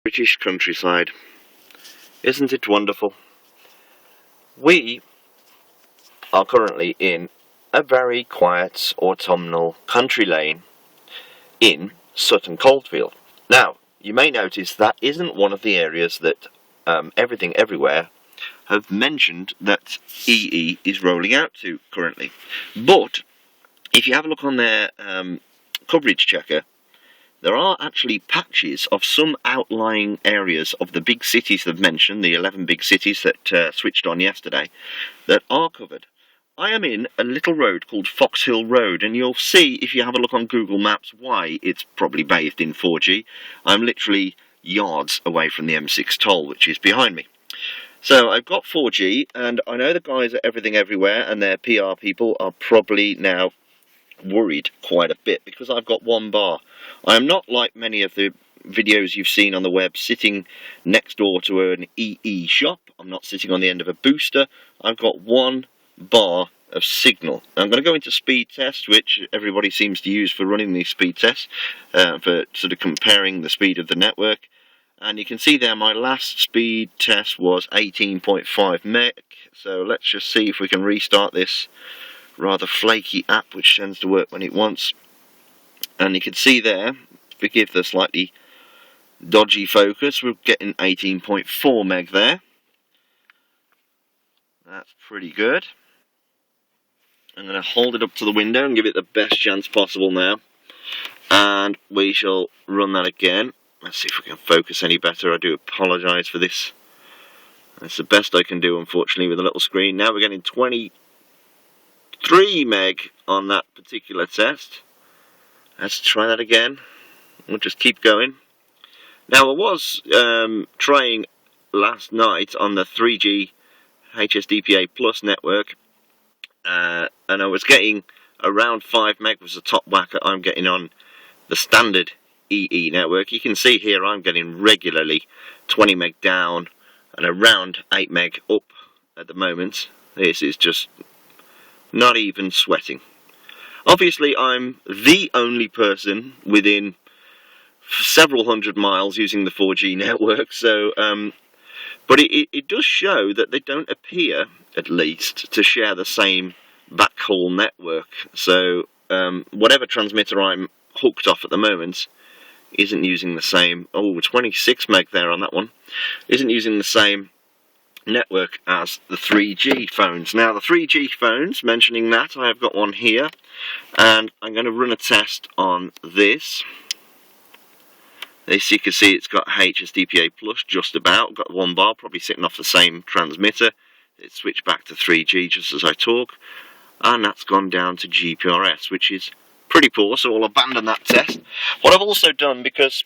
British countryside. Isn't it wonderful? We are currently in a very quiet autumnal country lane in Sutton Coldfield. Now, you may notice that isn't one of the areas that Everything Everywhere have mentioned that EE is rolling out to currently. But if you have a look on their coverage checker, there are actually patches of some outlying areas of the big cities they've mentioned, the 11 big cities that switched on yesterday, that are covered. I am in a little road called Foxhill Road, and you'll see if you have a look on Google Maps why it's probably bathed in 4G. I'm literally yards away from the M6 toll, which is behind me. So I've got 4G, and I know the guys at Everything Everywhere and their PR people are probably now worried quite a bit because I've got one bar. I am not like many of the videos you've seen on the web sitting next door to an EE shop. I'm not sitting on the end of a booster. I've got one bar of signal. I'm going to go into speed test, which everybody seems to use for running these speed tests, for sort of comparing the speed of the network. And you can see there my last speed test was 18.5 meg. So let's just see if we can restart this rather flaky app, which tends to work when it wants. And you can see there, forgive the slightly dodgy focus, we're getting 18.4 meg there. That's pretty good. I'm going to hold it up to the window and give it the best chance possible now. And we shall run that again. Let's see if we can focus any better. I do apologise for this. That's the best I can do, unfortunately, with a little screen. Now we're getting 23 meg on that particular test. Let's try that again. We'll just keep going. Now I was trying last night on the 3G HSDPA Plus network, and I was getting around 5 meg was the top whacker I'm getting on the standard EE network. You can see here I'm getting regularly 20 meg down and around 8 meg up at the moment. This is just not even sweating. Obviously I'm the only person within several hundred miles using the 4G network, so but it does show that they don't appear, at least, to share the same backhaul network. So whatever transmitter I'm hooked off at the moment isn't using the same, 26 meg there on that one, isn't using the same network as the 3G phones. Now the 3G phones, mentioning that, I have got one here, and I'm going to run a test on this. As you can see, it's got HSDPA Plus just about, got one bar, probably sitting off the same transmitter. It switched back to 3G just as I talk, and that's gone down to GPRS, which is pretty poor, so I'll abandon that test. What I've also done, because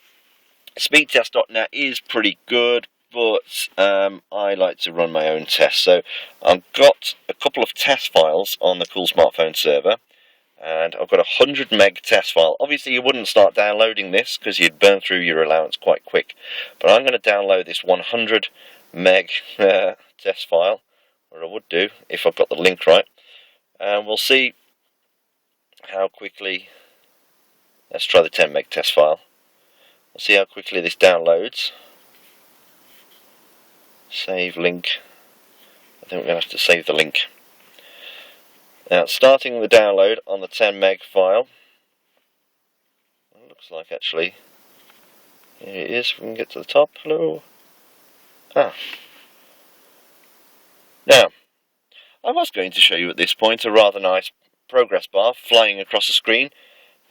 speedtest.net is pretty good, but I like to run my own tests, so I've got a couple of test files on the Cool Smartphone server, and I've got a 100 meg test file. Obviously you wouldn't start downloading this because you'd burn through your allowance quite quick, but I'm going to download this 100 meg test file, or I would do if I've got the link right, and we'll see how quickly. Let's try the 10 meg test file. We'll see how quickly this downloads. Save link. I think we're going to have to save the link. Now, starting the download on the 10 meg file. It looks like actually. Here it is. We can get to the top. Hello. Now, I was going to show you at this point a rather nice progress bar flying across the screen,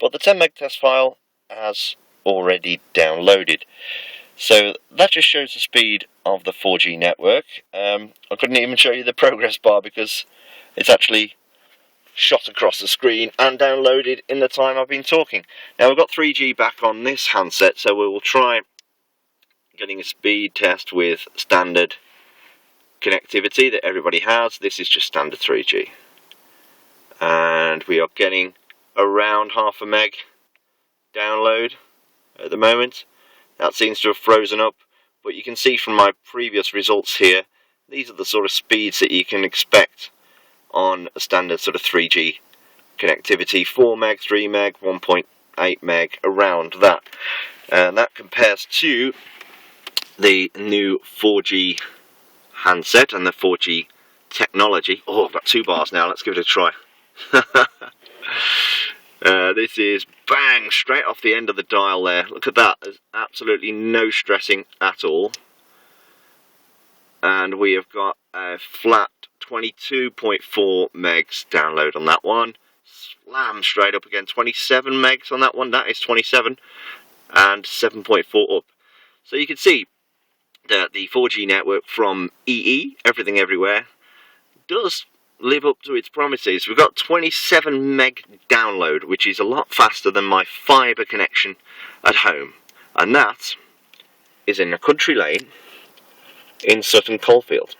but the 10 meg test file has already downloaded. So that just shows the speed of the 4G network. I couldn't even show you the progress bar because it's actually shot across the screen and downloaded in the time I've been talking. Now we've got 3G back on this handset, so we will try getting a speed test with standard connectivity that everybody has. This is just standard 3G. And we are getting around half a meg download at the moment. That seems to have frozen up, but you can see from my previous results here, these are the sort of speeds that you can expect on a standard sort of 3G connectivity. 4 meg, 3 meg, 1.8 meg, around that. And that compares to the new 4G handset and the 4G technology. Oh, I've got 2 bars now, let's give it a try. This is bang, straight off the end of the dial there. Look at that, there's absolutely no stressing at all. And we have got a flat 22.4 megs download on that one. Slam straight up again, 27 megs on that one, that is 27, and 7.4 up. So you can see that the 4G network from EE, Everything Everywhere, does live up to its promises. We've got 27 meg download, which is a lot faster than my fibre connection at home. And that is in a country lane in Sutton Coldfield.